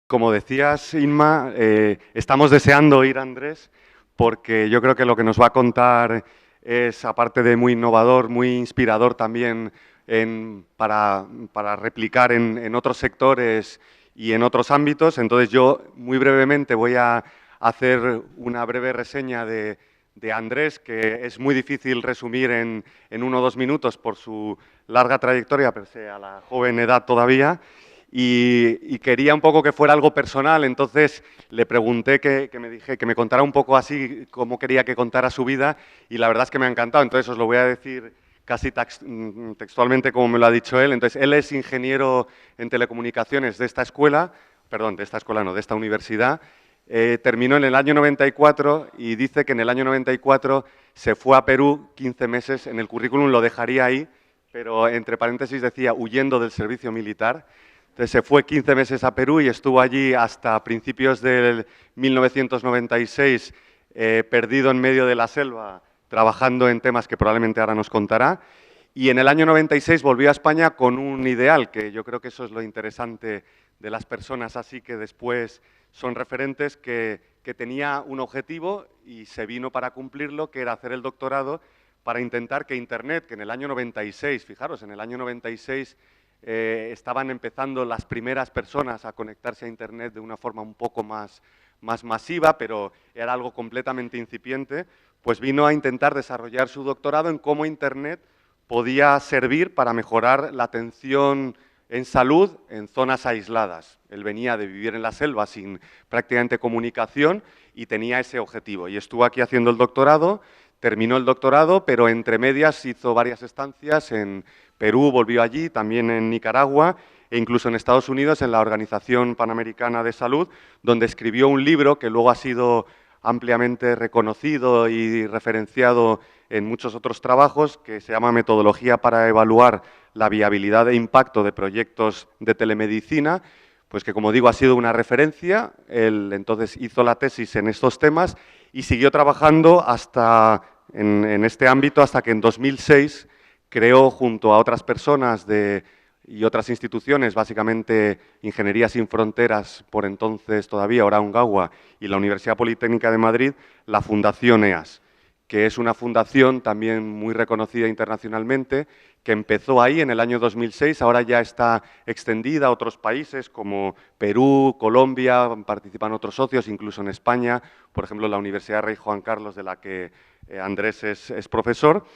Como decías, Inma, estamos deseando oír a Andrés porque yo creo que lo que nos va a contar es, aparte de muy innovador, muy inspirador también para replicar en otros sectores y en otros ámbitos. Entonces yo muy brevemente voy a hacer una breve reseña de Andrés, que es muy difícil resumir en 1 o 2 minutos por su larga trayectoria, pese a la joven edad todavía. Y quería un poco que fuera algo personal, entonces le pregunté que me contara un poco así cómo quería que contara su vida, y la verdad es que me ha encantado. Entonces os lo voy a decir casi textualmente como me lo ha dicho él. Entonces él es ingeniero en telecomunicaciones de esta escuela, perdón, de esta escuela no, de esta universidad. Terminó en el año 94 y dice que en el año 94 se fue a Perú 15 meses, en el currículum lo dejaría ahí, pero entre paréntesis decía huyendo del servicio militar. Entonces se fue 15 meses a Perú y estuvo allí hasta principios del 1996, perdido en medio de la selva, trabajando en temas que probablemente ahora nos contará. Y en el año 96 volvió a España con un ideal, que yo creo que eso es lo interesante de las personas así que después son referentes, que tenía un objetivo y se vino para cumplirlo, que era hacer el doctorado para intentar que Internet, que en el año 96, fijaros, en el año 96 estaban empezando las primeras personas a conectarse a Internet de una forma un poco más masiva, pero era algo completamente incipiente, pues vino a intentar desarrollar su doctorado en cómo Internet podía servir para mejorar la atención en salud en zonas aisladas. Él venía de vivir en la selva sin prácticamente comunicación y tenía ese objetivo. Y estuvo aquí haciendo el doctorado, terminó el doctorado, pero entre medias hizo varias estancias en Perú, volvió allí, también en Nicaragua e incluso en Estados Unidos, en la Organización Panamericana de Salud, donde escribió un libro que luego ha sido ampliamente reconocido y referenciado en muchos otros trabajos, que se llama Metodología para evaluar la viabilidad e impacto de proyectos de telemedicina, pues que, como digo, ha sido una referencia. Él entonces hizo la tesis en estos temas y siguió trabajando hasta en este ámbito hasta que en 2006 creó, junto a otras personas y otras instituciones, básicamente Ingeniería Sin Fronteras, por entonces todavía, ahora Ongawa, y la Universidad Politécnica de Madrid, la Fundación EAS, que es una fundación también muy reconocida internacionalmente, que empezó ahí en el año 2006, ahora ya está extendida a otros países como Perú, Colombia, participan otros socios, incluso en España, por ejemplo, la Universidad Rey Juan Carlos, de la que Andrés es profesor,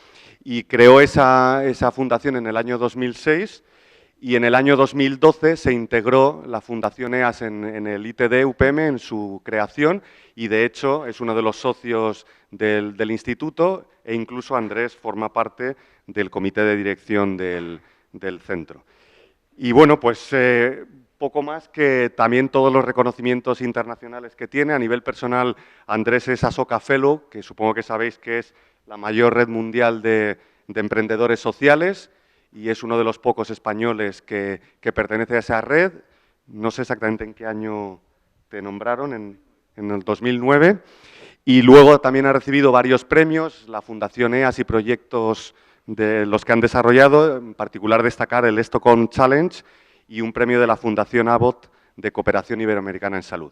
y creó esa fundación en el año 2006, y en el año 2012 se integró la Fundación EAS en el ITD UPM en su creación, y de hecho es uno de los socios del instituto, e incluso Andrés forma parte del comité de dirección del centro. Y bueno, pues poco más que también todos los reconocimientos internacionales que tiene. A nivel personal, Andrés es Asoka Fellow, que supongo que sabéis que es la mayor red mundial de emprendedores sociales, y es uno de los pocos españoles que pertenece a esa red. No sé exactamente en qué año te nombraron, en el 2009. Y luego también ha recibido varios premios, la Fundación EAS y proyectos de los que han desarrollado, en particular destacar el Stockholm Challenge y un premio de la Fundación Abbott de Cooperación Iberoamericana en Salud.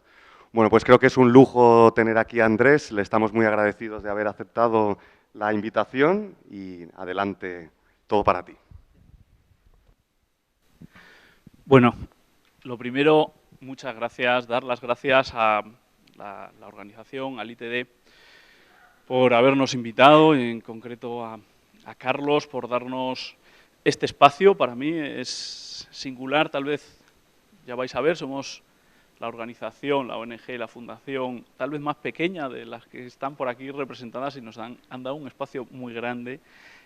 Bueno, pues creo que es un lujo tener aquí a Andrés, le estamos muy agradecidos de haber aceptado la invitación y adelante, todo para ti. Bueno, lo primero, muchas gracias, dar las gracias a la organización, al ITD, por habernos invitado, en concreto a Carlos, por darnos este espacio. Para mí es singular, tal vez, ya vais a ver, somos la organización, la ONG, la fundación, tal vez más pequeña de las que están por aquí representadas, y nos han dado un espacio muy grande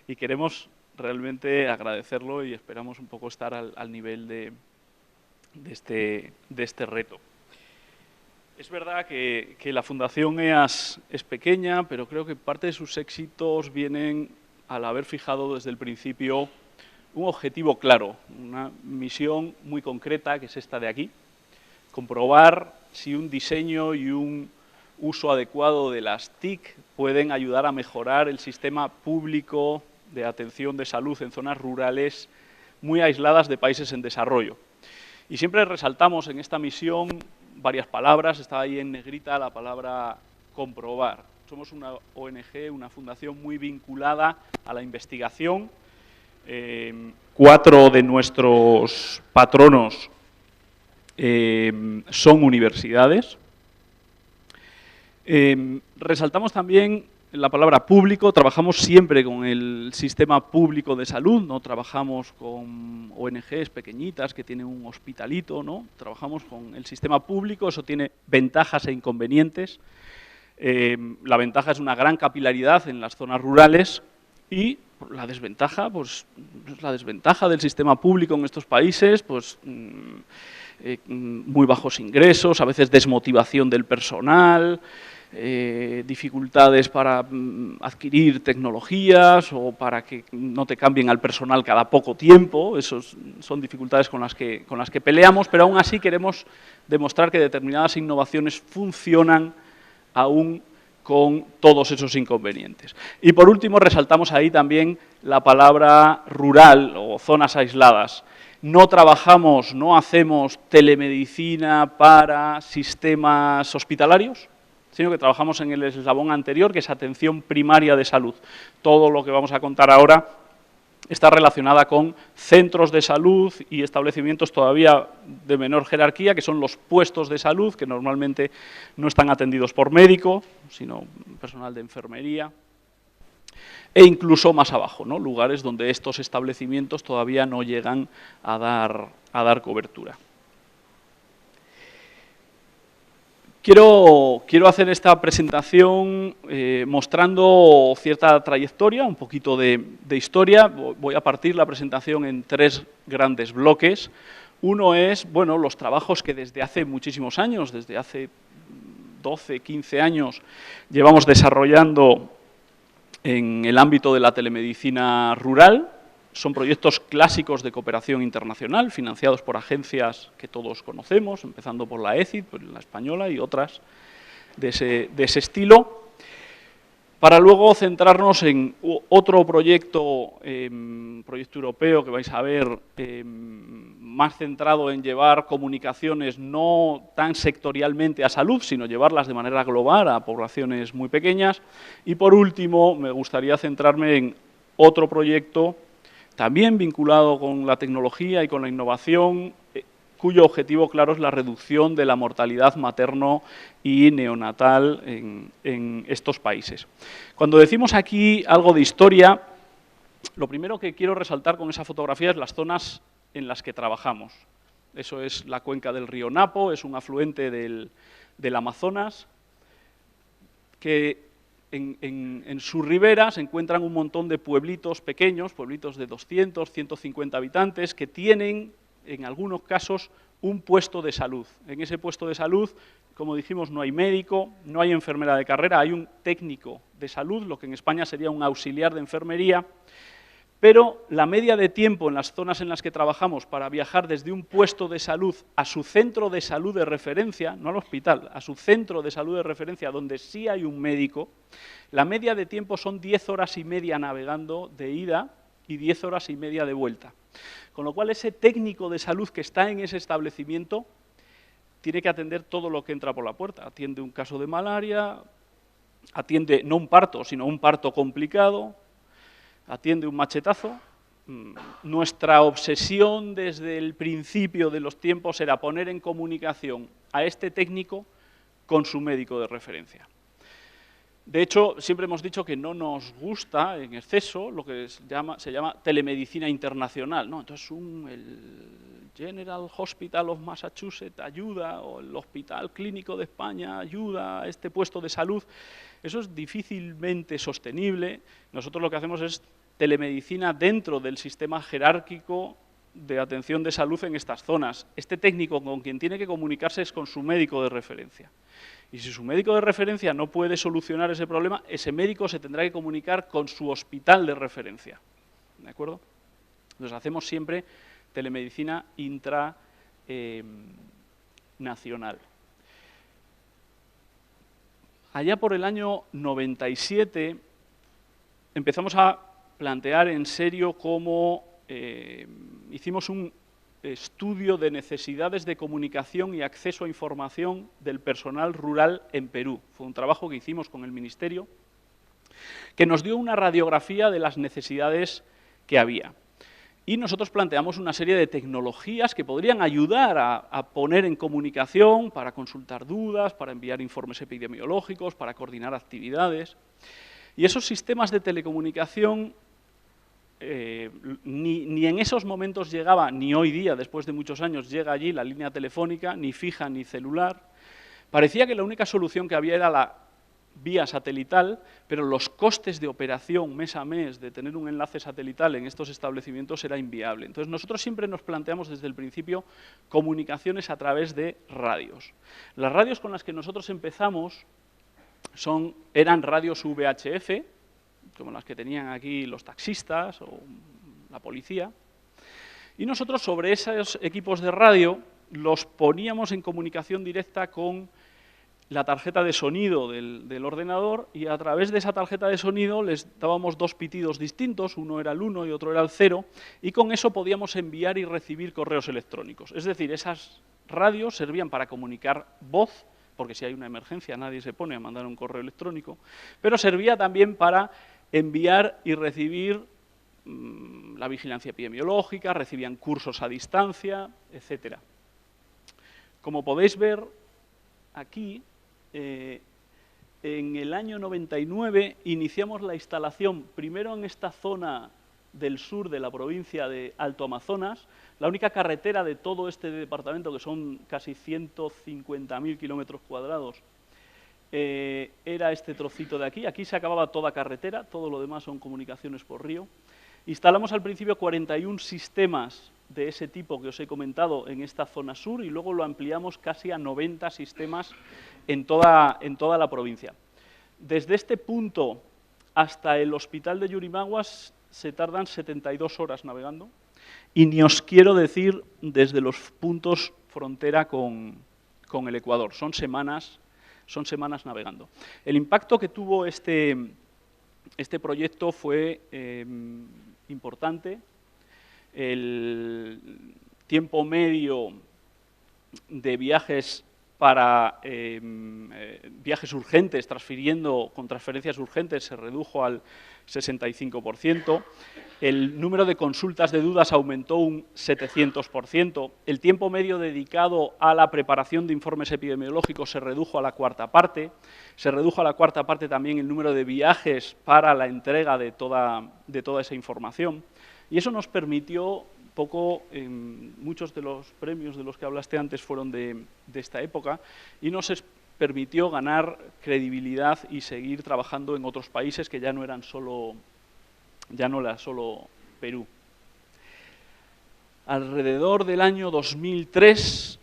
y queremos realmente agradecerlo y esperamos un poco estar al nivel de este reto. Es verdad que la Fundación EAS es pequeña, pero creo que parte de sus éxitos vienen al haber fijado desde el principio un objetivo claro, una misión muy concreta, que es esta de aquí: comprobar si un diseño y un uso adecuado de las TIC pueden ayudar a mejorar el sistema público de atención de salud en zonas rurales muy aisladas de países en desarrollo. Y siempre resaltamos en esta misión varias palabras, está ahí en negrita la palabra comprobar. Somos una ONG, una fundación muy vinculada a la investigación. 4 de nuestros patronos son universidades. Resaltamos también la palabra público, trabajamos siempre con el sistema público de salud, no trabajamos con ONGs pequeñitas que tienen un hospitalito, ¿no? Trabajamos con el sistema público, eso tiene ventajas e inconvenientes. La ventaja es una gran capilaridad en las zonas rurales y la desventaja, pues la desventaja del sistema público en estos países, pues muy bajos ingresos, a veces desmotivación del personal, dificultades para adquirir tecnologías o para que no te cambien al personal cada poco tiempo. Esas son dificultades con las que peleamos, pero aún así queremos demostrar que determinadas innovaciones funcionan aún con todos esos inconvenientes. Y por último resaltamos ahí también la palabra rural o zonas aisladas. No trabajamos, no hacemos telemedicina para sistemas hospitalarios, sino que trabajamos en el eslabón anterior, que es atención primaria de salud. Todo lo que vamos a contar ahora está relacionada con centros de salud y establecimientos todavía de menor jerarquía, que son los puestos de salud, que normalmente no están atendidos por médico, sino personal de enfermería, e incluso más abajo, ¿no? Lugares donde estos establecimientos todavía no llegan a dar cobertura. Quiero hacer esta presentación mostrando cierta trayectoria, un poquito de historia. Voy a partir la presentación en 3 grandes bloques. Uno es, bueno, los trabajos que desde hace muchísimos años, desde hace 12, 15 años, llevamos desarrollando en el ámbito de la telemedicina rural. Son proyectos clásicos de cooperación internacional, financiados por agencias que todos conocemos, empezando por la ECID, la española, y otras de ese estilo, para luego centrarnos en otro proyecto, proyecto europeo que vais a ver, más centrado en llevar comunicaciones no tan sectorialmente a salud, sino llevarlas de manera global a poblaciones muy pequeñas. Y por último, me gustaría centrarme en otro proyecto también vinculado con la tecnología y con la innovación, cuyo objetivo claro es la reducción de la mortalidad materno y neonatal en estos países. Cuando decimos aquí algo de historia, lo primero que quiero resaltar con esa fotografía es las zonas en las que trabajamos. Eso es la cuenca del río Napo, es un afluente del Amazonas, que en su ribera se encuentran un montón de pueblitos pequeños, pueblitos de 200, 150 habitantes, que tienen, en algunos casos, un puesto de salud. En ese puesto de salud, como dijimos, no hay médico, no hay enfermera de carrera, hay un técnico de salud, lo que en España sería un auxiliar de enfermería, pero la media de tiempo en las zonas en las que trabajamos para viajar desde un puesto de salud a su centro de salud de referencia, no al hospital, a su centro de salud de referencia, donde sí hay un médico, la media de tiempo son 10 horas y media navegando de ida y 10 horas y media de vuelta. Con lo cual, ese técnico de salud que está en ese establecimiento tiene que atender todo lo que entra por la puerta. Atiende un caso de malaria, atiende no un parto, sino un parto complicado, atiende un machetazo. Nuestra obsesión desde el principio de los tiempos era poner en comunicación a este técnico con su médico de referencia. De hecho, siempre hemos dicho que no nos gusta en exceso lo que se llama telemedicina internacional, ¿no? Entonces, el General Hospital of Massachusetts ayuda, o el Hospital Clínico de España ayuda a este puesto de salud. Eso es difícilmente sostenible. Nosotros lo que hacemos es telemedicina dentro del sistema jerárquico de atención de salud en estas zonas. Este técnico con quien tiene que comunicarse es con su médico de referencia. Y si su médico de referencia no puede solucionar ese problema, ese médico se tendrá que comunicar con su hospital de referencia. ¿De acuerdo? Entonces hacemos siempre telemedicina intranacional. Allá por el año 97 empezamos a plantear en serio cómo hicimos un estudio de necesidades de comunicación y acceso a información del personal rural en Perú. Fue un trabajo que hicimos con el Ministerio, que nos dio una radiografía de las necesidades que había. Y nosotros planteamos una serie de tecnologías que podrían ayudar a poner en comunicación, para consultar dudas, para enviar informes epidemiológicos, para coordinar actividades. Y esos sistemas de telecomunicación ni en esos momentos llegaba, ni hoy día, después de muchos años, llega allí la línea telefónica, ni fija ni celular. Parecía que la única solución que había era la vía satelital, pero los costes de operación mes a mes de tener un enlace satelital en estos establecimientos era inviable. Entonces nosotros siempre nos planteamos desde el principio comunicaciones a través de radios. Las radios con las que nosotros empezamos eran radios VHF, como las que tenían aquí los taxistas o la policía, y nosotros sobre esos equipos de radio los poníamos en comunicación directa con la tarjeta de sonido del ordenador, y a través de esa tarjeta de sonido les dábamos dos pitidos distintos, uno era el 1 y otro era el 0, y con eso podíamos enviar y recibir correos electrónicos. Es decir, esas radios servían para comunicar voz, porque si hay una emergencia nadie se pone a mandar un correo electrónico, pero servía también para enviar y recibir la vigilancia epidemiológica, recibían cursos a distancia, etcétera. Como podéis ver aquí, en el año 99 iniciamos la instalación, primero en esta zona del sur de la provincia de Alto Amazonas, la única carretera de todo este departamento, que son casi 150.000 kilómetros cuadrados, era este trocito de aquí. Aquí se acababa toda carretera, todo lo demás son comunicaciones por río. Instalamos al principio 41 sistemas de ese tipo que os he comentado en esta zona sur, y luego lo ampliamos casi a 90 sistemas en toda la provincia. Desde este punto hasta el hospital de Yurimaguas se tardan 72 horas navegando, y ni os quiero decir desde los puntos frontera con el Ecuador, son semanas navegando. El impacto que tuvo este proyecto fue importante. El tiempo medio de viajes para viajes urgentes, con transferencias urgentes, se redujo al 65%. El número de consultas de dudas aumentó un 700%. El tiempo medio dedicado a la preparación de informes epidemiológicos se redujo a la cuarta parte. Se redujo a la cuarta parte también el número de viajes para la entrega de toda esa información. Y eso nos permitió muchos de los premios de los que hablaste antes fueron de esta época, y nos permitió ganar credibilidad y seguir trabajando en otros países que ya no era solo Perú. Alrededor del año 2003,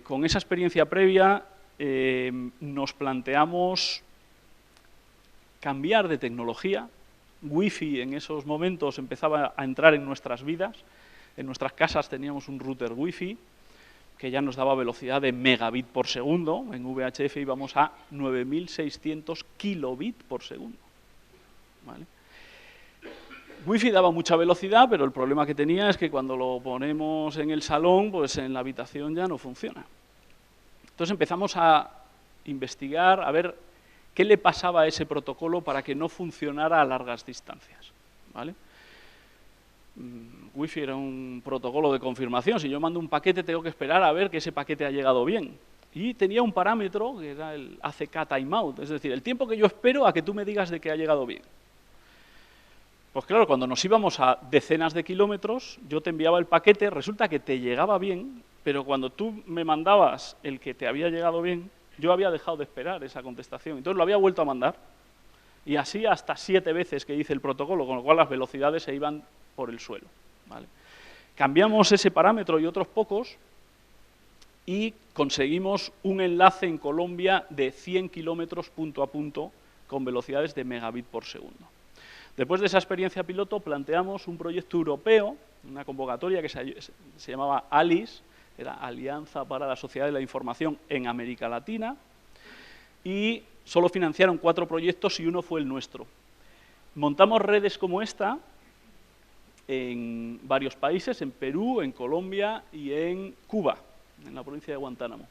con esa experiencia previa, nos planteamos cambiar de tecnología. Wi-Fi en esos momentos empezaba a entrar en nuestras vidas. En nuestras casas teníamos un router Wi-Fi que ya nos daba velocidad de megabit por segundo. En VHF íbamos a 9.600 kilobit por segundo. ¿Vale? Wi-Fi daba mucha velocidad, pero el problema que tenía es que cuando lo ponemos en el salón, pues en la habitación ya no funciona. Entonces empezamos a investigar, a ver qué le pasaba a ese protocolo para que no funcionara a largas distancias. ¿Vale? Wi-Fi era un protocolo de confirmación. Si yo mando un paquete, tengo que esperar a ver que ese paquete ha llegado bien. Y tenía un parámetro que era el ACK timeout, es decir, el tiempo que yo espero a que tú me digas de que ha llegado bien. Pues claro, cuando nos íbamos a decenas de kilómetros, yo te enviaba el paquete, resulta que te llegaba bien, pero cuando tú me mandabas el que te había llegado bien, yo había dejado de esperar esa contestación, entonces lo había vuelto a mandar. Y así hasta 7 veces que hice el protocolo, con lo cual las velocidades se iban por el suelo. ¿Vale? Cambiamos ese parámetro y otros pocos y conseguimos un enlace en Colombia de 100 kilómetros punto a punto con velocidades de megabit por segundo. Después de esa experiencia piloto planteamos un proyecto europeo, una convocatoria que se llamaba ALICE, era Alianza para la Sociedad de la Información en América Latina, y solo financiaron 4 proyectos y uno fue el nuestro. Montamos redes como esta, en varios países, en Perú, en Colombia y en Cuba, en la provincia de Guantánamo.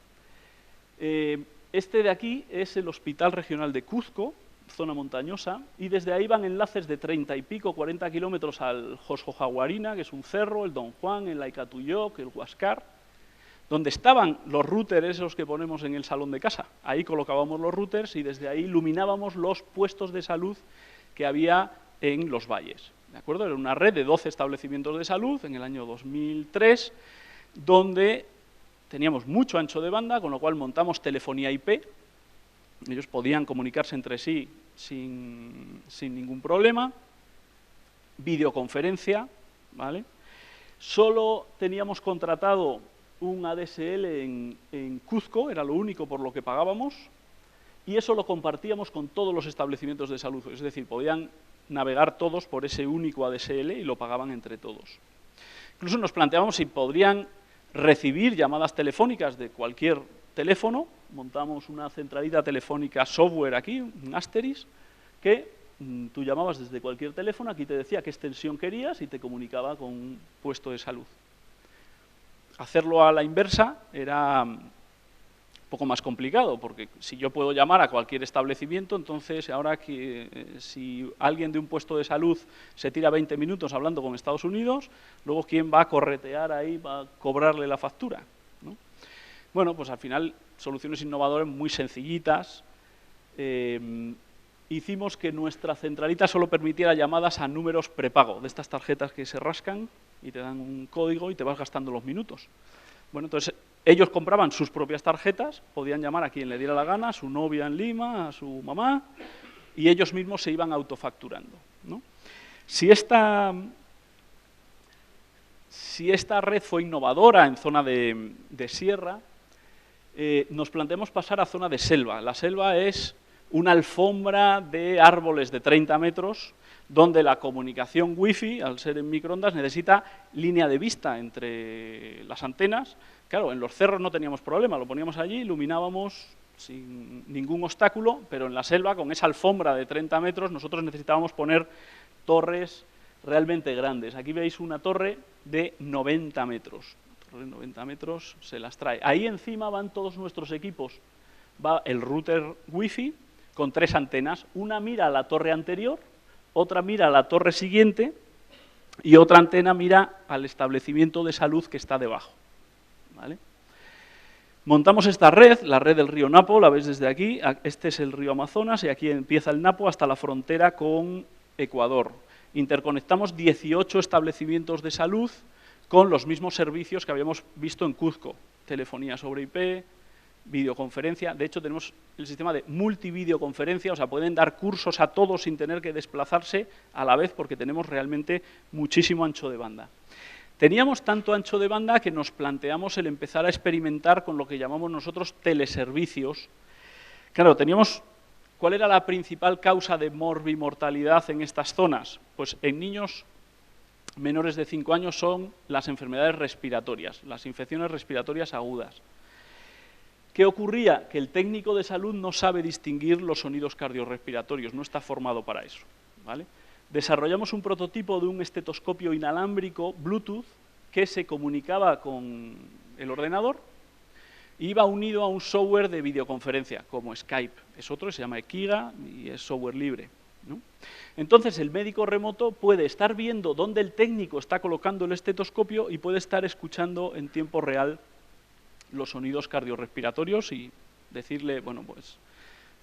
Este de aquí es el Hospital Regional de Cuzco, zona montañosa, y desde ahí van enlaces de 30 y pico, 40 kilómetros al Josjojaguarina, que es un cerro, el Don Juan, el Laicatuyoc, el Huáscar, donde estaban los routers esos que ponemos en el salón de casa. Ahí colocábamos los routers y desde ahí iluminábamos los puestos de salud que había en los valles. ¿De acuerdo? Era una red de 12 establecimientos de salud en el año 2003, donde teníamos mucho ancho de banda, con lo cual montamos telefonía IP. Ellos podían comunicarse entre sí sin ningún problema. Videoconferencia, ¿vale? Solo teníamos contratado un ADSL en Cuzco, era lo único por lo que pagábamos, y eso lo compartíamos con todos los establecimientos de salud, es decir, podían navegar todos por ese único ADSL y lo pagaban entre todos. Incluso nos planteábamos si podrían recibir llamadas telefónicas de cualquier teléfono. Montamos una centralita telefónica software aquí, un Asteris, que tú llamabas desde cualquier teléfono, aquí te decía qué extensión querías y te comunicaba con un puesto de salud. Hacerlo a la inversa era un poco más complicado, porque si yo puedo llamar a cualquier establecimiento, entonces ahora que si alguien de un puesto de salud se tira 20 minutos hablando con Estados Unidos, luego ¿quién va a corretear ahí, va a cobrarle la factura? ¿No? Bueno, pues al final soluciones innovadoras muy sencillitas. Hicimos que nuestra centralita solo permitiera llamadas a números prepago, de estas tarjetas que se rascan y te dan un código y te vas gastando los minutos. Bueno, entonces ellos compraban sus propias tarjetas, podían llamar a quien le diera la gana, a su novia en Lima, a su mamá, y ellos mismos se iban autofacturando, ¿no? Si esta red fue innovadora en zona de sierra, nos planteamos pasar a zona de selva. La selva es una alfombra de árboles de 30 metros, donde la comunicación wifi, al ser en microondas, necesita línea de vista entre las antenas. Claro, en los cerros no teníamos problema, lo poníamos allí, iluminábamos sin ningún obstáculo, pero en la selva, con esa alfombra de 30 metros, nosotros necesitábamos poner torres realmente grandes. Aquí veis una torre de 90 metros. La torre de 90 metros se las trae. Ahí encima van todos nuestros equipos. Va el router wifi con 3 antenas. Una mira a la torre anterior, otra mira a la torre siguiente y otra antena mira al establecimiento de salud que está debajo. ¿Vale? Montamos esta red, la red del río Napo, la veis desde aquí. Este es el río Amazonas y aquí empieza el Napo hasta la frontera con Ecuador. Interconectamos 18 establecimientos de salud con los mismos servicios que habíamos visto en Cuzco. Telefonía sobre IP, videoconferencia. De hecho, tenemos el sistema de multivideoconferencia, o sea, pueden dar cursos a todos sin tener que desplazarse a la vez porque tenemos realmente muchísimo ancho de banda. Teníamos tanto ancho de banda que nos planteamos el empezar a experimentar con lo que llamamos nosotros teleservicios. Claro, teníamos... ¿Cuál era la principal causa de morbimortalidad en estas zonas? Pues en niños menores de 5 años son las enfermedades respiratorias, las infecciones respiratorias agudas. ¿Qué ocurría? Que el técnico de salud no sabe distinguir los sonidos cardiorrespiratorios, no está formado para eso, ¿vale? Desarrollamos un prototipo de un estetoscopio inalámbrico Bluetooth que se comunicaba con el ordenador y iba unido a un software de videoconferencia, como Skype. Es otro que se llama Ekiga y es software libre, ¿no? Entonces, el médico remoto puede estar viendo dónde el técnico está colocando el estetoscopio y puede estar escuchando en tiempo real los sonidos cardiorrespiratorios y decirle, bueno, pues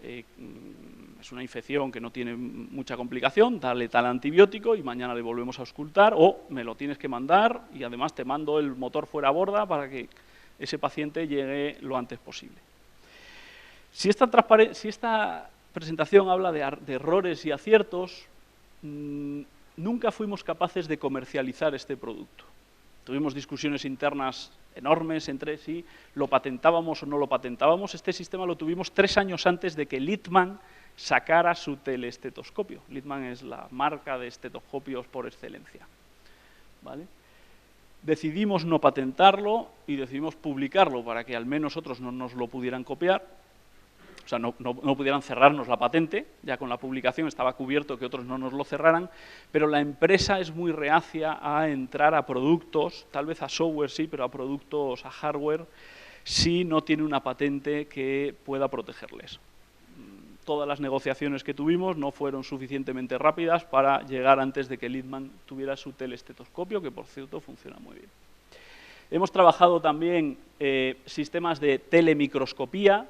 es una infección que no tiene mucha complicación, dale tal antibiótico y mañana le volvemos a auscultar, o me lo tienes que mandar y además te mando el motor fuera a borda para que ese paciente llegue lo antes posible. Si esta presentación habla de errores y aciertos, nunca fuimos capaces de comercializar este producto. Tuvimos discusiones internas enormes entre si lo patentábamos o no lo patentábamos. Este sistema lo tuvimos 3 años antes de que Littmann sacara su teleestetoscopio. Littmann es la marca de estetoscopios por excelencia, ¿vale? Decidimos no patentarlo y decidimos publicarlo para que al menos otros no nos lo pudieran copiar. sea, no pudieran cerrarnos la patente, ya con la publicación estaba cubierto que otros no nos lo cerraran, pero la empresa es muy reacia a entrar a productos, tal vez a software sí, pero a productos, a hardware, si no tiene una patente que pueda protegerles. Todas las negociaciones que tuvimos no fueron suficientemente rápidas para llegar antes de que Littmann tuviera su telestetoscopio, que por cierto funciona muy bien. Hemos trabajado también sistemas de telemicroscopía.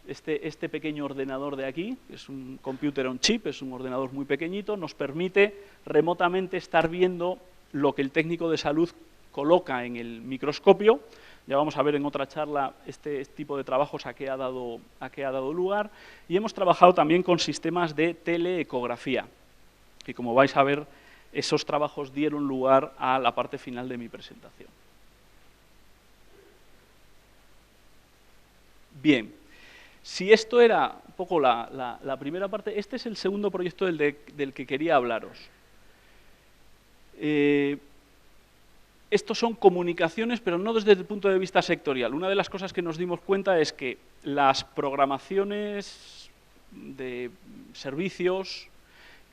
Este pequeño ordenador de aquí, que es un computer on chip, es un ordenador muy pequeñito, nos permite remotamente estar viendo lo que el técnico de salud coloca en el microscopio. Ya vamos a ver en otra charla este tipo de trabajos a qué ha dado lugar. Y hemos trabajado también con sistemas de teleecografía, que como vais a ver, esos trabajos dieron lugar a la parte final de mi presentación. Bien. Si esto era un poco la primera parte, este es el segundo proyecto del que quería hablaros. Estos son comunicaciones, pero no desde el punto de vista sectorial. Una de las cosas que nos dimos cuenta es que las programaciones de servicios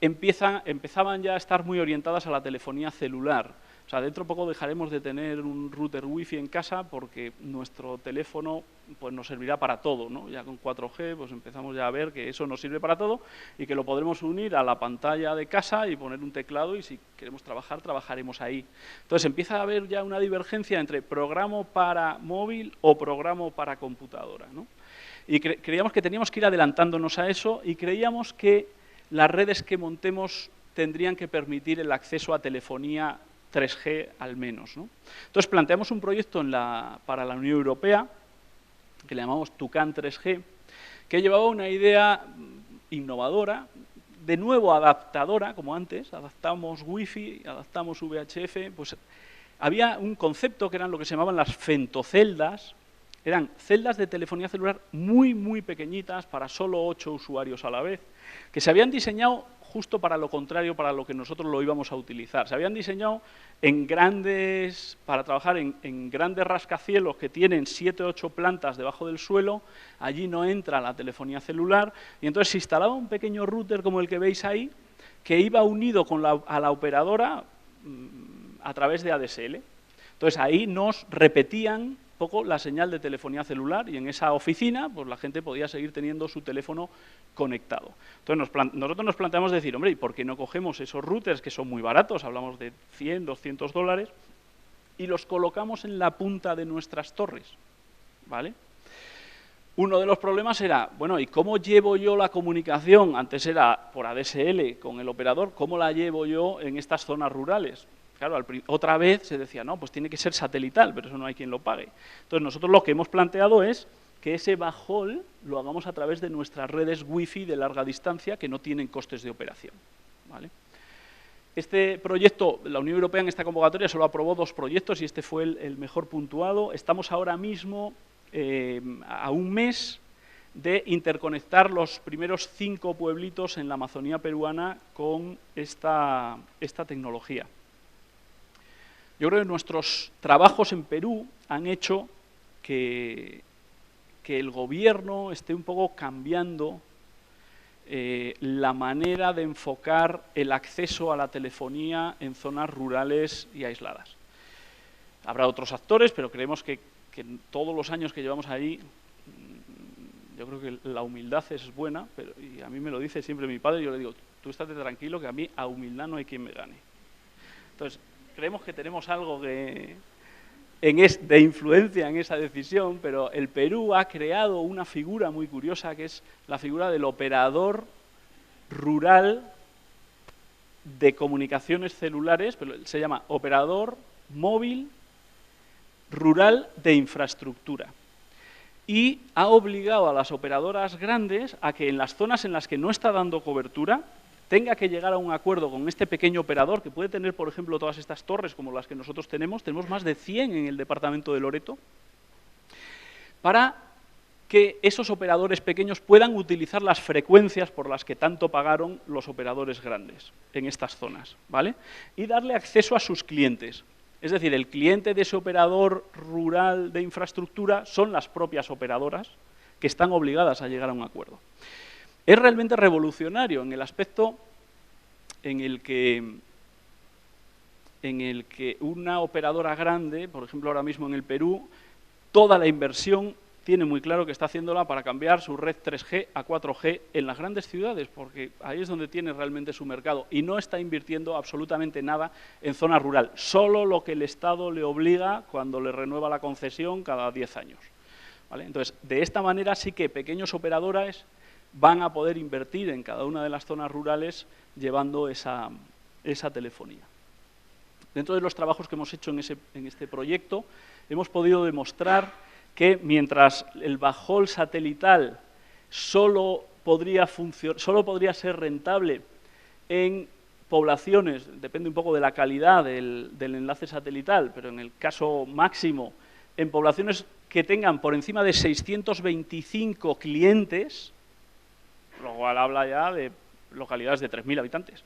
empezaban ya a estar muy orientadas a la telefonía celular. O sea, dentro de poco dejaremos de tener un router wifi en casa porque nuestro teléfono pues, nos servirá para todo, ¿no? Ya con 4G pues empezamos ya a ver que eso nos sirve para todo y que lo podremos unir a la pantalla de casa y poner un teclado y si queremos trabajar, trabajaremos ahí. Entonces empieza a haber ya una divergencia entre programa para móvil o programa para computadora, ¿no? Y creíamos que teníamos que ir adelantándonos a eso y creíamos que las redes que montemos tendrían que permitir el acceso a telefonía 3G al menos, ¿no? Entonces planteamos un proyecto para la Unión Europea, que le llamamos Tucán 3G, que llevaba una idea innovadora, de nuevo adaptadora, como antes, adaptamos Wi-Fi, adaptamos VHF, pues había un concepto que eran lo que se llamaban las femtoceldas, eran celdas de telefonía celular muy, muy pequeñitas, para solo 8 usuarios a la vez, que se habían diseñado justo para lo contrario, para lo que nosotros lo íbamos a utilizar. Se habían diseñado para trabajar en grandes rascacielos que tienen 7 o 8 plantas debajo del suelo, allí no entra la telefonía celular, y entonces se instalaba un pequeño router como el que veis ahí, que iba unido a la operadora a través de ADSL. Entonces ahí nos repetían poco la señal de telefonía celular y en esa oficina pues la gente podía seguir teniendo su teléfono conectado. Entonces nosotros nos planteamos decir, hombre, ¿y por qué no cogemos esos routers que son muy baratos? Hablamos de 100, 200 dólares y los colocamos en la punta de nuestras torres, ¿vale? Uno de los problemas era, bueno, ¿y cómo llevo yo la comunicación? Antes era por ADSL con el operador, ¿cómo la llevo yo en estas zonas rurales? Claro, otra vez se decía, no, pues tiene que ser satelital, pero eso no hay quien lo pague. Entonces, nosotros lo que hemos planteado es que ese backhaul lo hagamos a través de nuestras redes Wi-Fi de larga distancia que no tienen costes de operación, ¿vale? Este proyecto, la Unión Europea en esta convocatoria solo aprobó 2 proyectos y este fue el mejor puntuado. Estamos ahora mismo a un mes de interconectar los primeros 5 pueblitos en la Amazonía peruana con esta tecnología. Yo creo que nuestros trabajos en Perú han hecho que el gobierno esté un poco cambiando la manera de enfocar el acceso a la telefonía en zonas rurales y aisladas. Habrá otros actores, pero creemos que en todos los años que llevamos ahí, yo creo que la humildad es buena, y a mí me lo dice siempre mi padre, yo le digo, tú estate tranquilo que a mí a humildad no hay quien me gane. Entonces, creemos que tenemos algo de influencia en esa decisión, pero el Perú ha creado una figura muy curiosa que es la figura del operador rural de comunicaciones celulares, pero se llama operador móvil rural de infraestructura. Y ha obligado a las operadoras grandes a que en las zonas en las que no está dando cobertura tenga que llegar a un acuerdo con este pequeño operador, que puede tener, por ejemplo, todas estas torres como las que nosotros tenemos más de 100 en el departamento de Loreto, para que esos operadores pequeños puedan utilizar las frecuencias por las que tanto pagaron los operadores grandes en estas zonas, ¿vale? Y darle acceso a sus clientes. Es decir, el cliente de ese operador rural de infraestructura son las propias operadoras que están obligadas a llegar a un acuerdo. Es realmente revolucionario en el aspecto en el que una operadora grande, por ejemplo ahora mismo en el Perú, toda la inversión tiene muy claro que está haciéndola para cambiar su red 3G a 4G en las grandes ciudades, porque ahí es donde tiene realmente su mercado, y no está invirtiendo absolutamente nada en zona rural, solo lo que el Estado le obliga cuando le renueva la concesión cada 10 años. ¿Vale? Entonces, de esta manera sí que pequeños operadores van a poder invertir en cada una de las zonas rurales llevando esa telefonía. Dentro de los trabajos que hemos hecho en este proyecto, hemos podido demostrar que mientras el backhaul satelital solo podría ser rentable en poblaciones, depende un poco de la calidad del enlace satelital, pero en el caso máximo, en poblaciones que tengan por encima de 625 clientes, lo cual habla ya de localidades de 3.000 habitantes.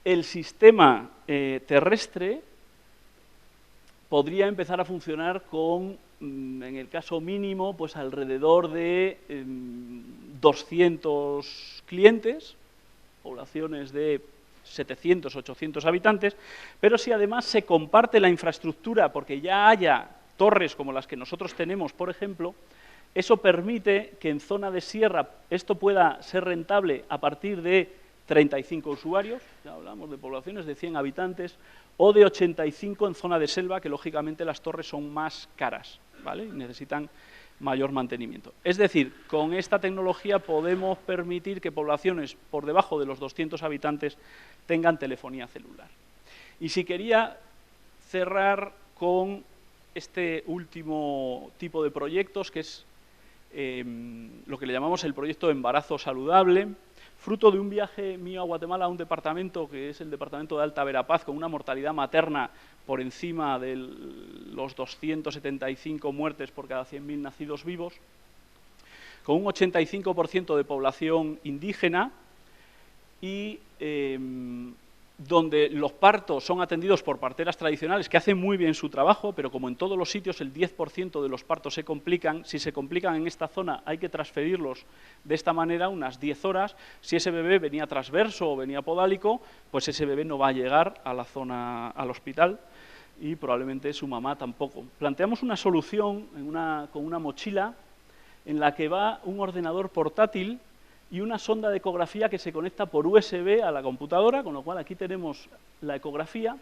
El sistema terrestre podría empezar a funcionar con, en el caso mínimo, pues alrededor de 200 clientes, poblaciones de 700, 800 habitantes, pero si además se comparte la infraestructura, porque ya haya torres como las que nosotros tenemos, por ejemplo, eso permite que en zona de sierra esto pueda ser rentable a partir de 35 usuarios, ya hablamos de poblaciones de 100 habitantes, o de 85 en zona de selva, que lógicamente las torres son más caras, ¿vale? Y necesitan mayor mantenimiento. Es decir, con esta tecnología podemos permitir que poblaciones por debajo de los 200 habitantes tengan telefonía celular. Y si quería cerrar con este último tipo de proyectos, que es lo que le llamamos el proyecto de embarazo saludable, fruto de un viaje mío a Guatemala, a un departamento que es el departamento de Alta Verapaz, con una mortalidad materna por encima de los 275 muertes por cada 100.000 nacidos vivos, con un 85% de población indígena y donde los partos son atendidos por parteras tradicionales que hacen muy bien su trabajo, pero como en todos los sitios el 10% de los partos se complican. Si se complican en esta zona hay que transferirlos de esta manera unas 10 horas. Si ese bebé venía transverso o venía podálico, pues ese bebé no va a llegar a la zona, al hospital, y probablemente su mamá tampoco. Planteamos una solución con una mochila en la que va un ordenador portátil y una sonda de ecografía que se conecta por USB a la computadora, con lo cual aquí tenemos la ecografía.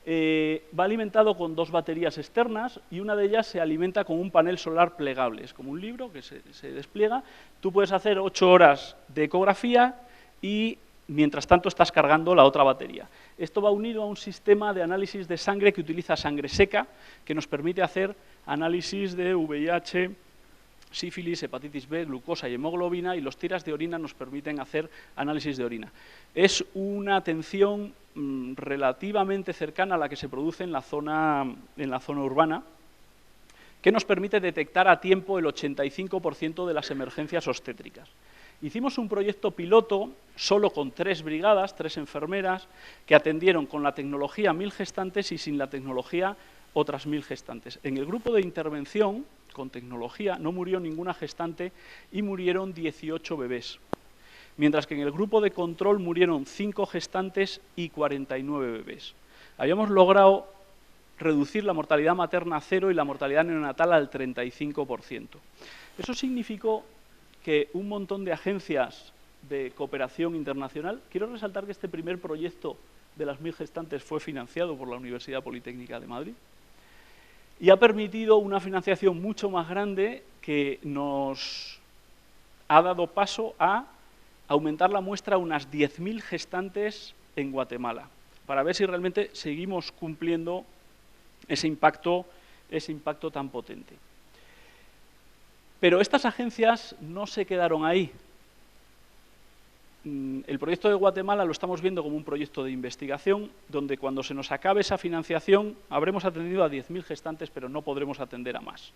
Va alimentado con 2 baterías externas y una de ellas se alimenta con un panel solar plegable. Es como un libro que se despliega. Tú puedes hacer 8 horas de ecografía y mientras tanto estás cargando la otra batería. Esto va unido a un sistema de análisis de sangre que utiliza sangre seca, que nos permite hacer análisis de VIH, sífilis, hepatitis B, glucosa y hemoglobina, y los tiras de orina nos permiten hacer análisis de orina. Es una atención relativamente cercana a la que se produce en la zona urbana, que nos permite detectar a tiempo el 85% de las emergencias obstétricas. Hicimos un proyecto piloto solo con 3 brigadas, 3 enfermeras, que atendieron con la tecnología 1.000 gestantes y sin la tecnología otras 1.000 gestantes. En el grupo de intervención con tecnología no murió ninguna gestante y murieron 18 bebés, mientras que en el grupo de control murieron 5 gestantes y 49 bebés. Habíamos logrado reducir la mortalidad materna a 0 y la mortalidad neonatal al 35%. Eso significó que un montón de agencias de cooperación internacional, quiero resaltar que este primer proyecto de las 1.000 gestantes fue financiado por la Universidad Politécnica de Madrid, y ha permitido una financiación mucho más grande que nos ha dado paso a aumentar la muestra a unas 10.000 gestantes en Guatemala, para ver si realmente seguimos cumpliendo ese impacto tan potente. Pero estas agencias no se quedaron ahí. El proyecto de Guatemala lo estamos viendo como un proyecto de investigación, donde cuando se nos acabe esa financiación habremos atendido a 10.000 gestantes, pero no podremos atender a más.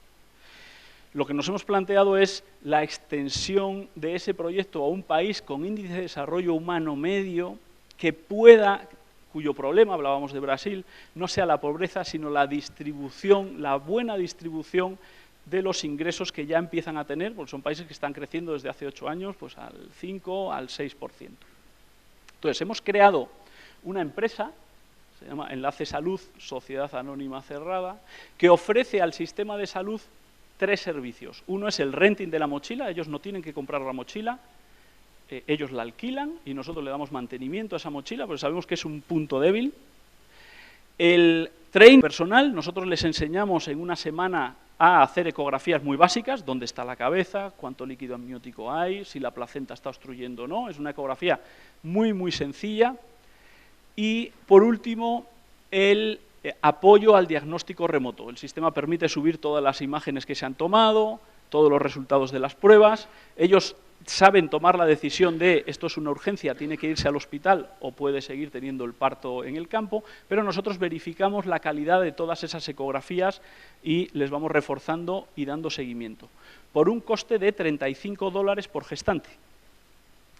Lo que nos hemos planteado es la extensión de ese proyecto a un país con índice de desarrollo humano medio que pueda cuyo problema, hablábamos de Brasil, no sea la pobreza, sino la distribución, la buena distribución de los ingresos que ya empiezan a tener, porque son países que están creciendo desde hace 8 años, pues al 5, al 6%. Entonces, hemos creado una empresa, se llama Enlace Salud, Sociedad Anónima Cerrada, que ofrece al sistema de salud 3 servicios. Uno es el renting de la mochila, ellos no tienen que comprar la mochila, ellos la alquilan y nosotros le damos mantenimiento a esa mochila, porque sabemos que es un punto débil. El training personal, nosotros les enseñamos en una semana a hacer ecografías muy básicas, dónde está la cabeza, cuánto líquido amniótico hay, si la placenta está obstruyendo o no, es una ecografía muy, muy sencilla. Y, por último, el apoyo al diagnóstico remoto. El sistema permite subir todas las imágenes que se han tomado, todos los resultados de las pruebas. Ellos saben tomar la decisión de esto es una urgencia, tiene que irse al hospital o puede seguir teniendo el parto en el campo, pero nosotros verificamos la calidad de todas esas ecografías y les vamos reforzando y dando seguimiento, por un coste de $35 por gestante,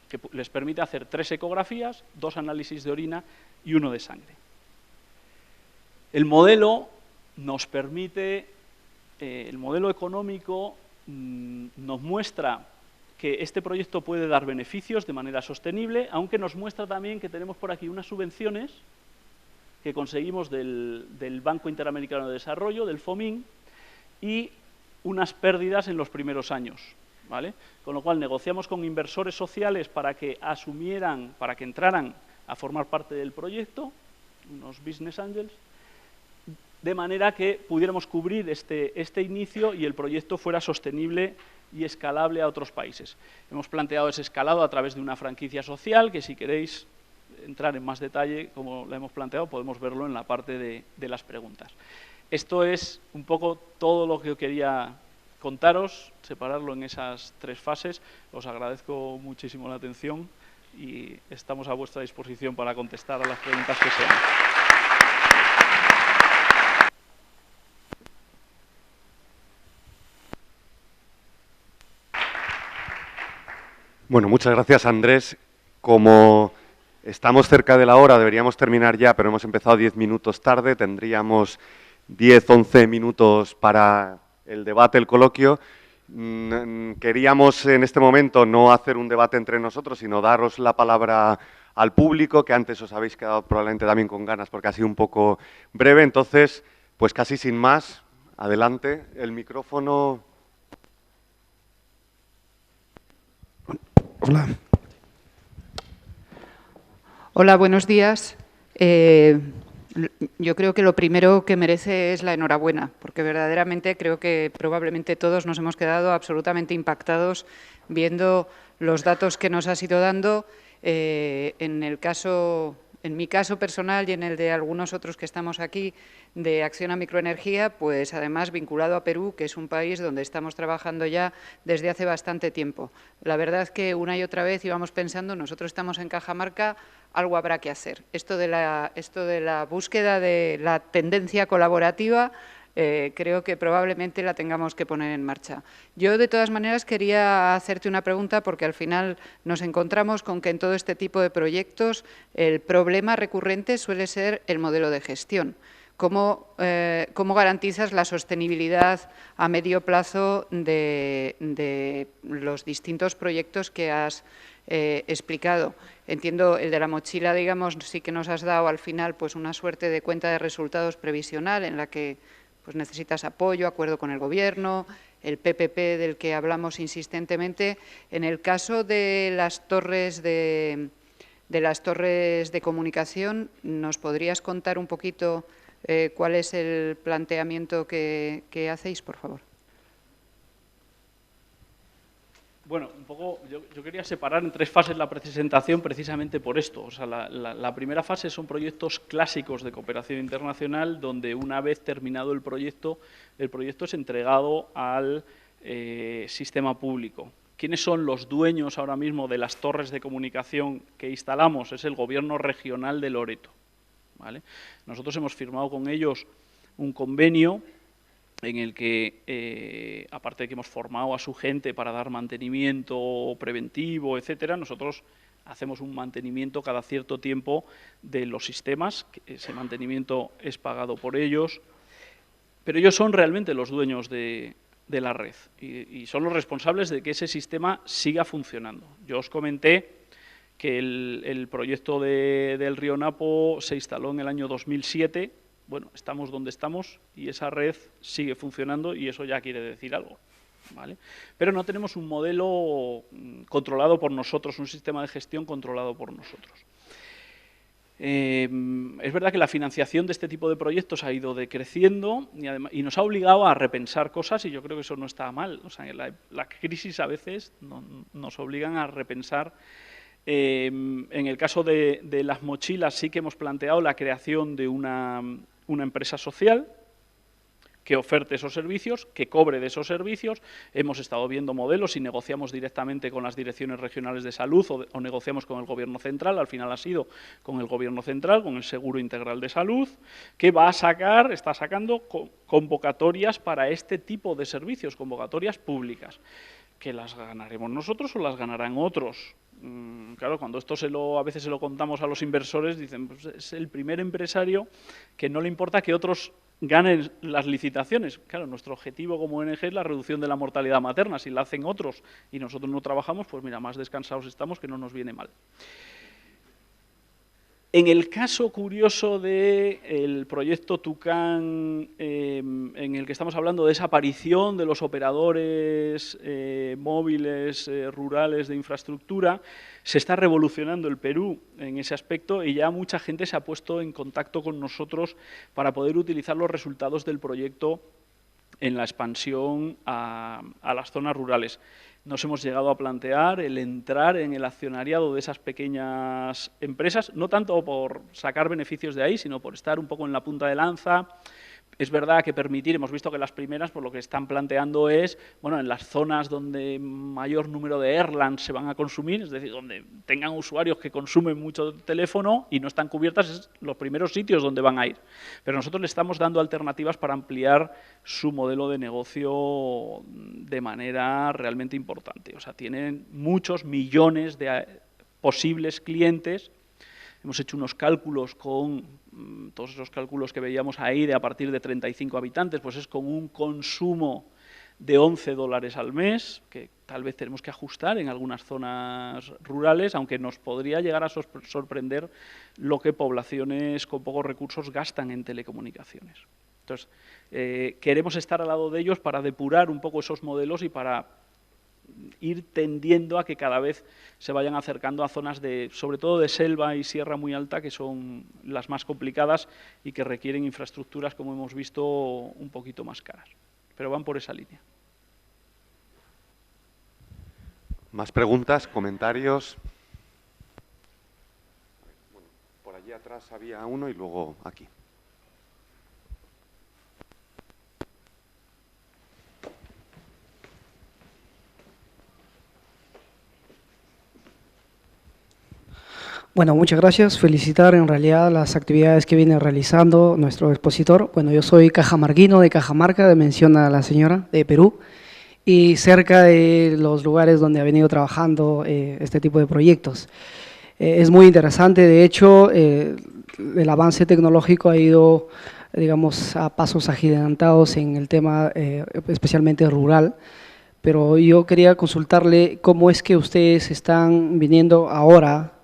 que les permite hacer 3 ecografías, 2 análisis de orina y 1 de sangre. El modelo nos permite, el modelo económico nos muestra que este proyecto puede dar beneficios de manera sostenible, aunque nos muestra también que tenemos por aquí unas subvenciones que conseguimos del Banco Interamericano de Desarrollo, del FOMIN, y unas pérdidas en los primeros años, ¿vale? Con lo cual negociamos con inversores sociales para que asumieran, para que entraran a formar parte del proyecto, unos business angels, de manera que pudiéramos cubrir este inicio y el proyecto fuera sostenible y escalable a otros países. Hemos planteado ese escalado a través de una franquicia social, que si queréis entrar en más detalle, como la hemos planteado, podemos verlo en la parte de las preguntas. Esto es un poco todo lo que quería contaros, separarlo en esas 3 fases. Os agradezco muchísimo la atención y estamos a vuestra disposición para contestar a las preguntas que sean. Bueno, muchas gracias, Andrés. Como estamos cerca de la hora, deberíamos terminar ya, pero hemos empezado 10 minutos tarde, tendríamos 10, 11 minutos para el debate, el coloquio. Queríamos en este momento no hacer un debate entre nosotros, sino daros la palabra al público, que antes os habéis quedado probablemente también con ganas porque ha sido un poco breve. Entonces, pues casi sin más, adelante, el micrófono. Hola. Hola, buenos días. Yo creo que lo primero que merece es la enhorabuena, porque verdaderamente creo que probablemente todos nos hemos quedado absolutamente impactados viendo los datos que nos has ido dando. En mi caso personal y en el de algunos otros que estamos aquí de Acción a Microenergía, pues además vinculado a Perú, que es un país donde estamos trabajando ya desde hace bastante tiempo. La verdad es que una y otra vez íbamos pensando, nosotros estamos en Cajamarca, algo habrá que hacer. Esto de la búsqueda de la tendencia colaborativa, creo que probablemente la tengamos que poner en marcha. Yo, de todas maneras, quería hacerte una pregunta porque al final nos encontramos con que en todo este tipo de proyectos el problema recurrente suele ser el modelo de gestión. ¿Cómo garantizas la sostenibilidad a medio plazo de los distintos proyectos que has explicado? Entiendo el de la mochila, digamos, sí que nos has dado al final pues una suerte de cuenta de resultados previsional en la que pues necesitas apoyo, acuerdo con el Gobierno, el PPP del que hablamos insistentemente. En el caso de las torres de comunicación, ¿nos podrías contar un poquito cuál es el planteamiento que hacéis, por favor? Bueno, un poco, yo quería separar en 3 fases la presentación precisamente por esto. O sea, la primera fase son proyectos clásicos de cooperación internacional donde una vez terminado el proyecto es entregado al sistema público. ¿Quiénes son los dueños ahora mismo de las torres de comunicación que instalamos? Es el Gobierno regional de Loreto, ¿vale? Nosotros hemos firmado con ellos un convenio en el que, aparte de que hemos formado a su gente para dar mantenimiento preventivo, etcétera, nosotros hacemos un mantenimiento cada cierto tiempo de los sistemas, ese mantenimiento es pagado por ellos, pero ellos son realmente los dueños de la red y son los responsables de que ese sistema siga funcionando. Yo os comenté que el proyecto del Río Napo se instaló en el año 2007, bueno, estamos donde estamos y esa red sigue funcionando y eso ya quiere decir algo, ¿vale? Pero no tenemos un modelo controlado por nosotros, un sistema de gestión controlado por nosotros. Es verdad que la financiación de este tipo de proyectos ha ido decreciendo y nos ha obligado a repensar cosas y yo creo que eso no está mal. O sea, la crisis a veces nos obligan a repensar. En el caso de las mochilas sí que hemos planteado la creación de una empresa social que oferte esos servicios, que cobre de esos servicios. Hemos estado viendo modelos y negociamos directamente con las direcciones regionales de salud o negociamos con el Gobierno central, al final ha sido con el Gobierno central, con el Seguro Integral de Salud, que está sacando convocatorias para este tipo de servicios, convocatorias públicas, que las ganaremos nosotros o las ganarán otros. Claro, cuando esto a veces se lo contamos a los inversores, dicen, pues es el primer empresario que no le importa que otros ganen las licitaciones. Claro, nuestro objetivo como ONG es la reducción de la mortalidad materna. Si la hacen otros y nosotros no trabajamos, pues mira, más descansados estamos, que no nos viene mal. En el caso curioso del proyecto Tucán, en el que estamos hablando de esa aparición de los operadores móviles rurales de infraestructura, se está revolucionando el Perú en ese aspecto y ya mucha gente se ha puesto en contacto con nosotros para poder utilizar los resultados del proyecto en la expansión a las zonas rurales. Nos hemos llegado a plantear el entrar en el accionariado de esas pequeñas empresas, no tanto por sacar beneficios de ahí, sino por estar un poco en la punta de lanza. Es verdad que hemos visto que las primeras, por lo que están planteando es, bueno, en las zonas donde mayor número de Erlands se van a consumir, es decir, donde tengan usuarios que consumen mucho teléfono y no están cubiertas, es los primeros sitios donde van a ir. Pero nosotros le estamos dando alternativas para ampliar su modelo de negocio de manera realmente importante. O sea, tienen muchos millones de posibles clientes. Hemos hecho unos cálculos con todos esos cálculos que veíamos ahí de a partir de 35 habitantes, pues es con un consumo de $11 al mes, que tal vez tenemos que ajustar en algunas zonas rurales, aunque nos podría llegar a sorprender lo que poblaciones con pocos recursos gastan en telecomunicaciones. Entonces, queremos estar al lado de ellos para depurar un poco esos modelos y para ir tendiendo a que cada vez se vayan acercando a zonas sobre todo de selva y sierra muy alta, que son las más complicadas y que requieren infraestructuras, como hemos visto, un poquito más caras. Pero van por esa línea. ¿Más preguntas, comentarios? Bueno, por allí atrás había uno y luego aquí. Bueno, muchas gracias. Felicitar en realidad las actividades que viene realizando nuestro expositor. Bueno, yo soy cajamarquino de Cajamarca, menciona la señora, de Perú, y cerca de los lugares donde ha venido trabajando este tipo de proyectos. Es muy interesante, de hecho, el avance tecnológico ha ido, digamos, a pasos agigantados en el tema especialmente rural, pero yo quería consultarle cómo es que ustedes están viniendo ahora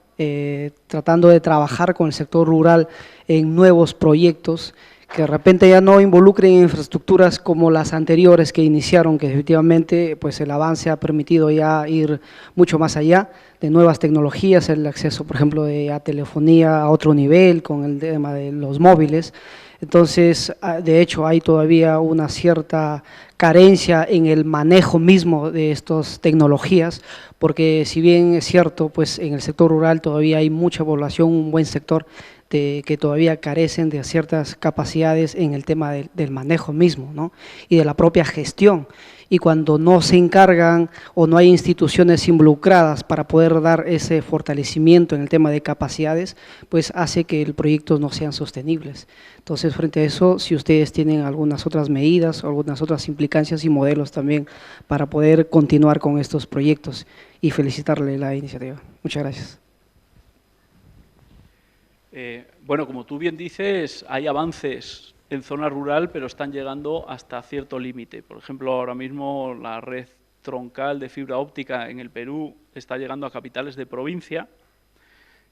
tratando de trabajar con el sector rural en nuevos proyectos que de repente ya no involucren infraestructuras como las anteriores que iniciaron, que efectivamente pues el avance ha permitido ya ir mucho más allá de nuevas tecnologías, el acceso, por ejemplo, a telefonía a otro nivel con el tema de los móviles. Entonces, de hecho, hay todavía una cierta carencia en el manejo mismo de estas tecnologías, porque si bien es cierto, pues en el sector rural todavía hay mucha población, un buen sector que todavía carecen de ciertas capacidades en el tema del manejo mismo, ¿no? Y de la propia gestión. Y cuando no se encargan o no hay instituciones involucradas para poder dar ese fortalecimiento en el tema de capacidades, pues hace que el proyecto no sean sostenibles. Entonces, frente a eso, si ustedes tienen algunas otras medidas o algunas otras implicancias y modelos también para poder continuar con estos proyectos, y felicitarle la iniciativa. Muchas gracias. Bueno, como tú bien dices, hay avances en zona rural, pero están llegando hasta cierto límite. Por ejemplo, ahora mismo la red troncal de fibra óptica en el Perú está llegando a capitales de provincia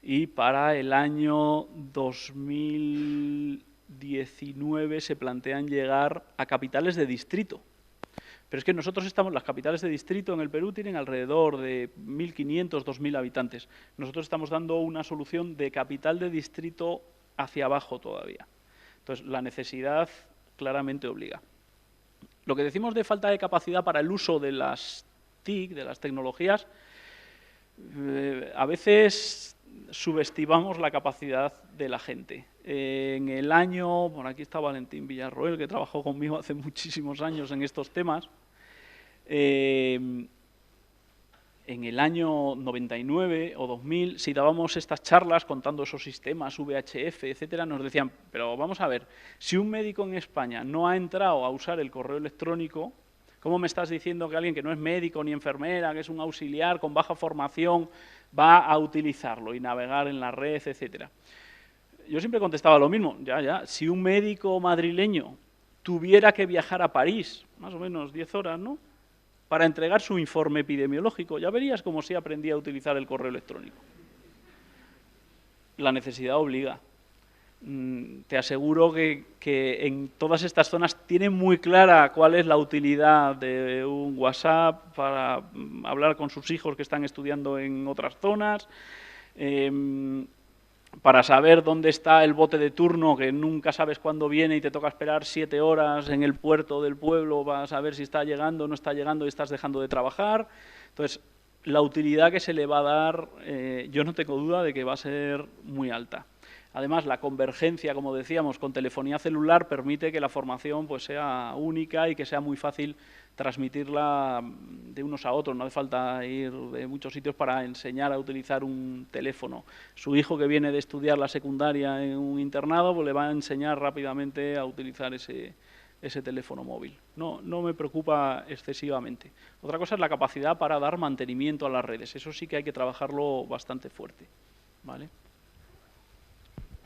y para el año 2019 se plantean llegar a capitales de distrito. Pero es que las capitales de distrito en el Perú tienen alrededor de 1.500, 2.000 habitantes. Nosotros estamos dando una solución de capital de distrito hacia abajo todavía. Entonces, la necesidad claramente obliga. Lo que decimos de falta de capacidad para el uso de las TIC, de las tecnologías, a veces subestimamos la capacidad de la gente. En el año, por aquí está Valentín Villarroel, que trabajó conmigo hace muchísimos años en estos temas. En el año 99 o 2000, si dábamos estas charlas contando esos sistemas, VHF, etcétera, nos decían, pero vamos a ver, si un médico en España no ha entrado a usar el correo electrónico, ¿cómo me estás diciendo que alguien que no es médico ni enfermera, que es un auxiliar con baja formación, va a utilizarlo y navegar en la red, etcétera? Yo siempre contestaba lo mismo, si un médico madrileño tuviera que viajar a París, más o menos 10 horas, ¿no?, para entregar su informe epidemiológico, ya verías cómo se aprendía a utilizar el correo electrónico. La necesidad obliga. Te aseguro que en todas estas zonas tienen muy clara cuál es la utilidad de un WhatsApp para hablar con sus hijos que están estudiando en otras zonas, para saber dónde está el bote de turno, que nunca sabes cuándo viene y te toca esperar 7 horas en el puerto del pueblo para saber si está llegando o no está llegando y estás dejando de trabajar. Entonces, la utilidad que se le va a dar, yo no tengo duda de que va a ser muy alta. Además, la convergencia, como decíamos, con telefonía celular permite que la formación pues, sea única y que sea muy fácil transmitirla de unos a otros. No hace falta ir de muchos sitios para enseñar a utilizar un teléfono. Su hijo que viene de estudiar la secundaria en un internado pues, le va a enseñar rápidamente a utilizar ese teléfono móvil. No me preocupa excesivamente. Otra cosa es la capacidad para dar mantenimiento a las redes. Eso sí que hay que trabajarlo bastante fuerte, ¿vale?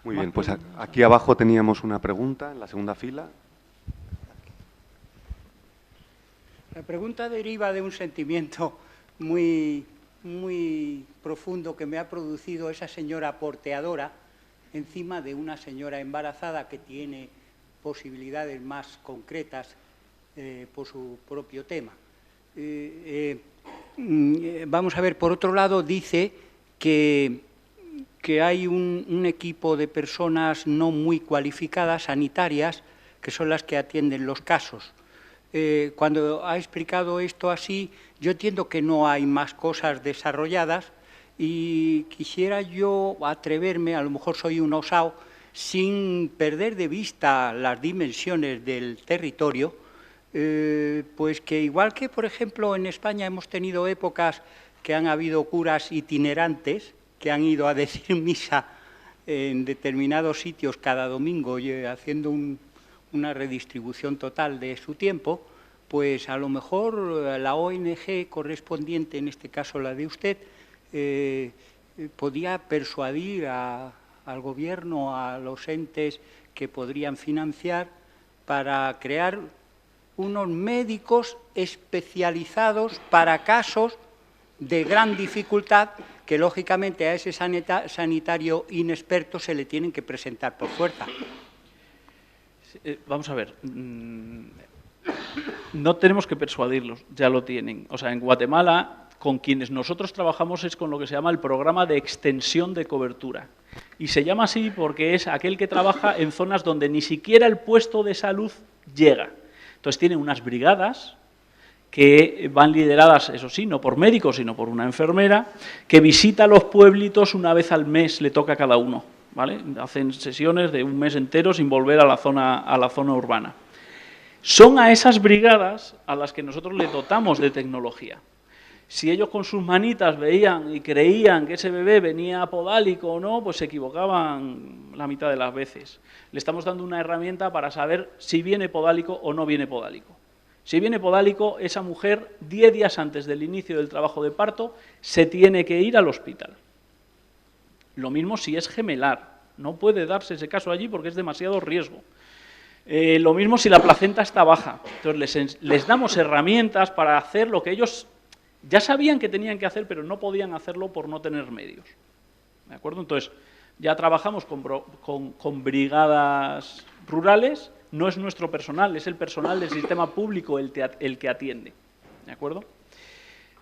Muy bien, pues aquí abajo teníamos una pregunta en la segunda fila. La pregunta deriva de un sentimiento muy profundo que me ha producido esa señora porteadora encima de una señora embarazada que tiene posibilidades más concretas por su propio tema. Vamos a ver, por otro lado, dice que hay un equipo de personas no muy cualificadas, sanitarias, que son las que atienden los casos. Cuando ha explicado esto así, yo entiendo que no hay más cosas desarrolladas y quisiera yo atreverme, a lo mejor soy un osado, sin perder de vista las dimensiones del territorio, pues que igual que, por ejemplo, en España hemos tenido épocas que han habido curas itinerantes, que han ido a decir misa en determinados sitios cada domingo haciendo una redistribución total de su tiempo, pues a lo mejor la ONG correspondiente, en este caso la de usted, podía persuadir al gobierno, a los entes que podrían financiar, para crear unos médicos especializados para casos de gran dificultad que, lógicamente, a ese sanitario inexperto se le tienen que presentar por fuerza. Vamos a ver, no tenemos que persuadirlos, ya lo tienen. O sea, en Guatemala, con quienes nosotros trabajamos es con lo que se llama el programa de extensión de cobertura. Y se llama así porque es aquel que trabaja en zonas donde ni siquiera el puesto de salud llega. Entonces tienen unas brigadas que van lideradas, eso sí, no por médicos, sino por una enfermera, que visita los pueblitos una vez al mes, le toca a cada uno, ¿vale? Hacen sesiones de un mes entero sin volver a la zona urbana. Son a esas brigadas a las que nosotros le dotamos de tecnología. Si ellos con sus manitas veían y creían que ese bebé venía podálico o no, pues se equivocaban la mitad de las veces. Le estamos dando una herramienta para saber si viene podálico o no viene podálico. Si viene podálico, esa mujer, 10 días antes del inicio del trabajo de parto, se tiene que ir al hospital. Lo mismo si es gemelar. No puede darse ese caso allí porque es demasiado riesgo. Lo mismo si la placenta está baja. Entonces, les damos herramientas para hacer lo que ellos ya sabían que tenían que hacer, pero no podían hacerlo por no tener medios. ¿De acuerdo? Entonces, ya trabajamos con brigadas rurales, no es nuestro personal, es el personal del sistema público el que atiende. ¿De acuerdo?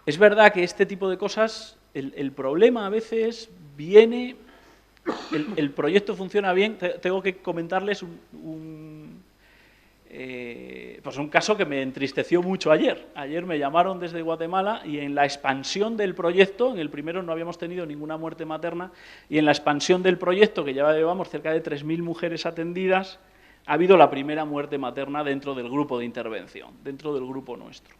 Es verdad que este tipo de cosas, el problema a veces viene, el proyecto funciona bien, tengo que comentarles pues un caso que me entristeció mucho ayer. Ayer me llamaron desde Guatemala y en la expansión del proyecto, en el primero no habíamos tenido ninguna muerte materna, y en la expansión del proyecto, que ya llevamos cerca de 3.000 mujeres atendidas, ha habido la primera muerte materna dentro del grupo de intervención, dentro del grupo nuestro.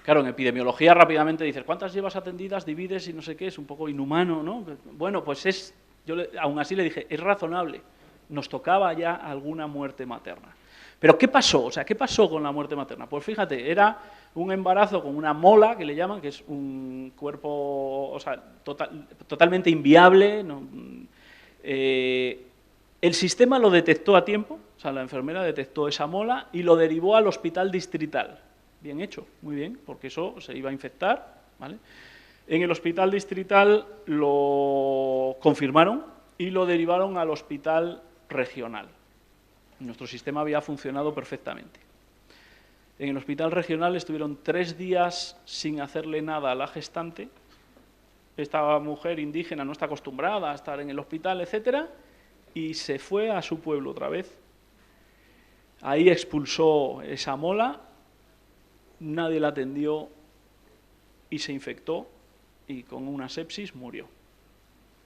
Claro, en epidemiología rápidamente dices, ¿cuántas llevas atendidas? Divides y no sé qué, es un poco inhumano, ¿no? Bueno, pues aún así le dije, es razonable, nos tocaba ya alguna muerte materna. ¿Pero qué pasó? O sea, ¿qué pasó con la muerte materna? Pues fíjate, era un embarazo con una mola, que le llaman, que es un cuerpo, o sea, totalmente inviable, ¿no? El sistema lo detectó a tiempo, o sea, la enfermera detectó esa mola y lo derivó al hospital distrital. Bien hecho, muy bien, porque eso se iba a infectar, ¿vale? En el hospital distrital lo confirmaron y lo derivaron al hospital regional. Nuestro sistema había funcionado perfectamente. En el hospital regional estuvieron 3 días sin hacerle nada a la gestante. Esta mujer indígena no está acostumbrada a estar en el hospital, etcétera, y se fue a su pueblo otra vez. Ahí expulsó esa mola, nadie la atendió y se infectó y con una sepsis murió.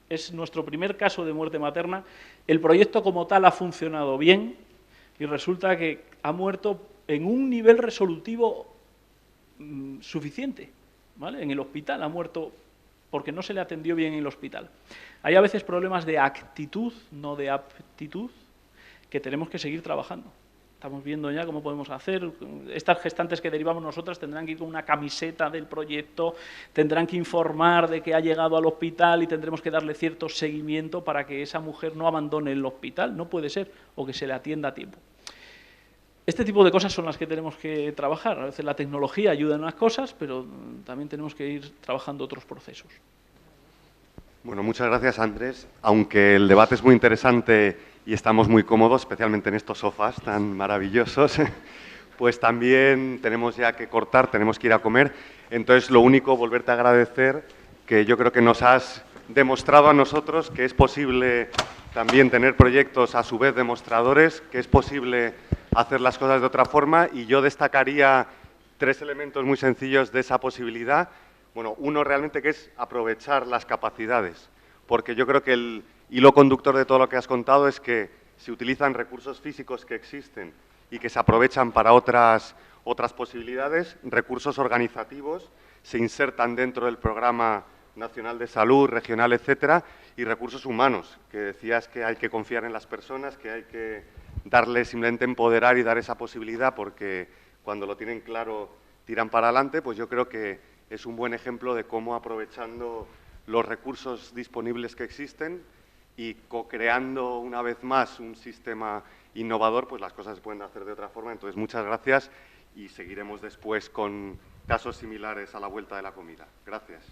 Es nuestro primer caso de muerte materna. El proyecto como tal ha funcionado bien y resulta que ha muerto en un nivel resolutivo suficiente, ¿vale? En el hospital ha muerto porque no se le atendió bien en el hospital. Hay a veces problemas de actitud, no de aptitud, que tenemos que seguir trabajando. Estamos viendo ya cómo podemos hacer. Estas gestantes que derivamos nosotras tendrán que ir con una camiseta del proyecto, tendrán que informar de que ha llegado al hospital y tendremos que darle cierto seguimiento para que esa mujer no abandone el hospital. No puede ser, o que se le atienda a tiempo. Este tipo de cosas son las que tenemos que trabajar. A veces la tecnología ayuda en unas cosas, pero también tenemos que ir trabajando otros procesos. Bueno, muchas gracias, Andrés. Aunque el debate es muy interesante y estamos muy cómodos, especialmente en estos sofás tan maravillosos, pues también tenemos ya que cortar, tenemos que ir a comer. Entonces, lo único, volverte a agradecer, que yo creo que nos has demostrado a nosotros que es posible también tener proyectos a su vez demostradores, que es posible hacer las cosas de otra forma, y yo destacaría 3 elementos muy sencillos de esa posibilidad. Bueno, uno realmente que es aprovechar las capacidades, porque yo creo que el hilo conductor de todo lo que has contado es que se utilizan recursos físicos que existen y que se aprovechan para otras posibilidades, recursos organizativos, se insertan dentro del Programa Nacional de Salud, regional, etcétera, y recursos humanos, que decías que hay que confiar en las personas, que hay que darles, simplemente empoderar y dar esa posibilidad, porque cuando lo tienen claro tiran para adelante. Pues yo creo que es un buen ejemplo de cómo, aprovechando los recursos disponibles que existen y co-creando una vez más un sistema innovador, pues las cosas se pueden hacer de otra forma. Entonces, muchas gracias y seguiremos después con casos similares a la vuelta de la comida. Gracias.